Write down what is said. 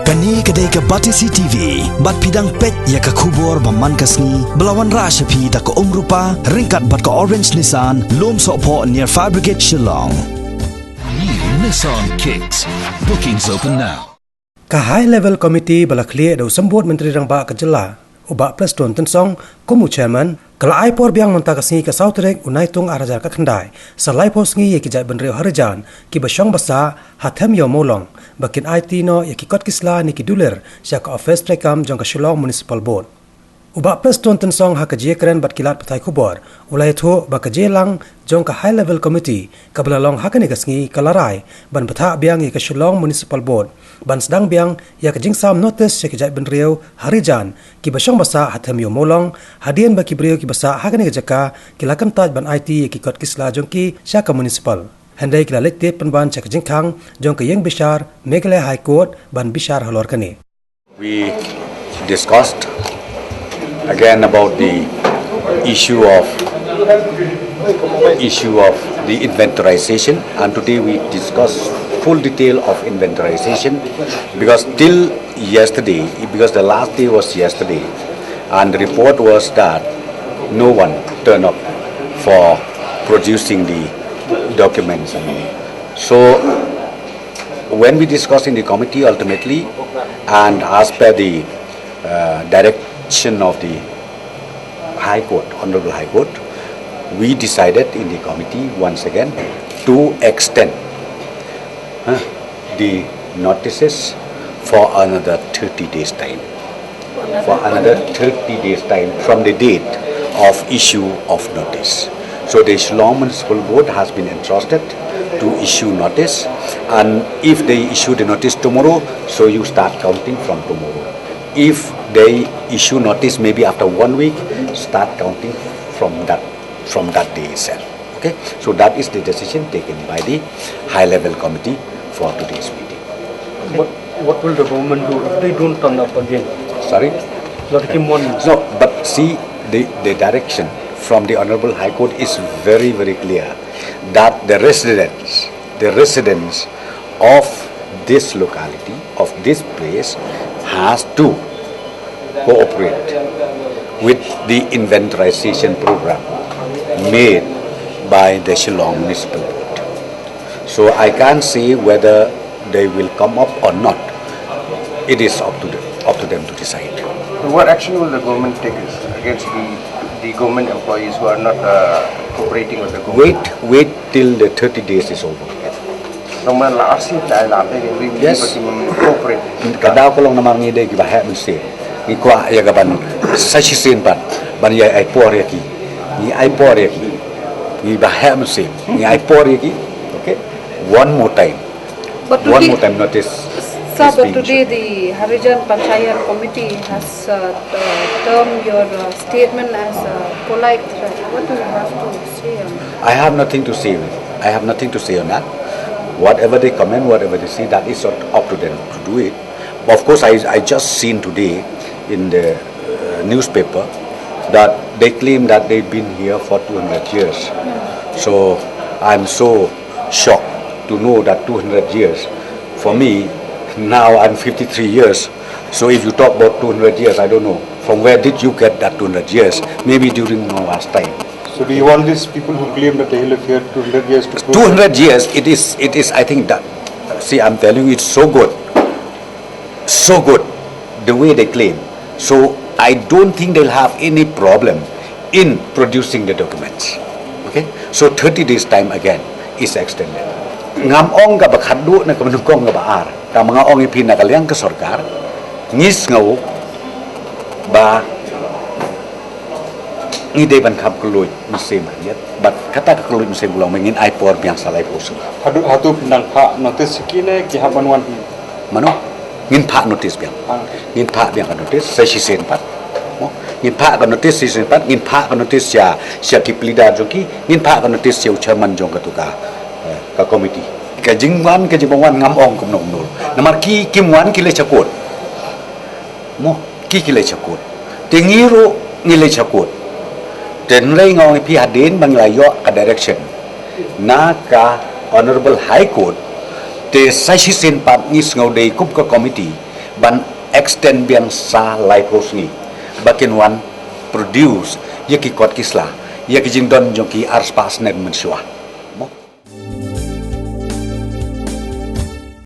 Kani kedai ke Batisi TV, bat pidang pet ya ke kubur baman kasni, belawan rasa pi tak ke rupa, ringkat bat ke Orange Nissan, lom sokpo near Fire Brigade Shillong. New Nissan Kicks. Bookings open now. Ka High Level Committee balakli do sambut Menteri Rangba Kejela, ubak plus tuan tensong, komu chairman, kala aipor biang mentakasni ke Sautrek unaitung arajar ka kendai, salai posngi ye kijai benreu harajan, ki basyong basa hatem yo molong, bakin IT no ye ki kot kisla ni ki duler, syak office trekam jong ka Shillong Municipal Board. Ubak plus tuan tensong ha kejie keren bat kilat patai kubor, ulai thu ba kejie lang jong ka High Level Committee, kabelalong ha kani kasngi kalarai, ban pathak biang ye ka Shillong Municipal Board, ban sedang biang ya ke jingsam notice ya kijai benreu harijan, ki basyong basa hatem yo molong, hadian baki beriu ki basa ha kani kejaka, kilakan taj ban IT ye ki kot kisla jong ki syaka municipal. Handai kila lektit penban cak jingkang jong ke Yang Bishar, Meghalaya High Court, ban Bishar halor kani. We discussed again about the issue of the inventorization, and today we discuss full detail of inventorization because till yesterday, because the last day was yesterday, and the report was that no one turned up for producing the documents. So when we discussed in the committee ultimately, and as per the direction of the High Court, Honorable High Court, we decided in the committee once again to extend the notices for another 30 days time. For another 30 days time from the date of issue of notice. So the Shillong Municipal Board has been entrusted to issue notice, and if they issue the notice tomorrow, so you start counting from tomorrow. If they issue notice maybe after 1 week, start counting from that day itself. Okay, so that is the decision taken by the High Level Committee for today's meeting. What will the government do if they don't turn up again? Sorry? No, but see, the direction from the Honorable High Court is very, very clear that the residents of this locality, of this place, has to cooperate with the inventorization program made by the Shillong Municipal Board. So I can't say whether they will come up or not. It is up to them to decide. So what action will the government take against the government employees who are not cooperating with the government? Wait till the 30 days is over. Yes. Cooperate. Kadang kalau nama ngide kita hak mesti. Ngikwa ya kapan sashi sen ban ya ai por ya ki. Ni ai por ya ki. Ni bahak mesti. Ni ai por ya ki. Okay. One more time notice. Sir, but today the Harijan Panchayat Committee has termed your statement as polite threat. What do you have to say on that? I have nothing to say. I have nothing to say on that. Whatever they comment, whatever they say, that is up to them to do it. Of course, I just seen today in the newspaper that they claim that they've been here for 200 years. So I'm so shocked to know that 200 years. For me, now I'm 53 years. So if you talk about 200 years, I don't know. From where did you get that 200 years? Maybe during Noah's time. So do you want these people who claim that they live here 200 years to prove 200 years, it is, I think that, see, I'm telling you, it's so good, the way they claim. So I don't think they'll have any problem in producing the documents. Okay, so 30 days time again is extended. Ngam ong ka bakhadu na kamanukong nga baar, ka mga ong ipinakalyang ka sorkar, ngis ngaw ba ngide ban khap kluy musim yet, but kata kluy musim ulang mengin ai por biang salai posu. hatu pinang pa notice kine ki haban wan Mano ngin pa notice biang. Ngin pa biang ka notice sa sisen pat. Ngin pa ka notice sisen pat, ngin pa ka notice ya kiplida joki, ngin pa ka notice ya chairman jong ka tuka ka committee. Ka jingwan ka jibongwan ngam ong kum nom nul. Namar ki kimwan ki le chakot. Mo ki le chakot. Tingiro ngile chakot. Den lay ngong pi hadin bang layo ka direction. Na ka Honorable High Court te sashi sen pat ngis ngau dei kup ka committee ban extend biang sa life host ni bakin one produce yaki kot kisla yaki jingdon jong ki ars pas nen mensua mo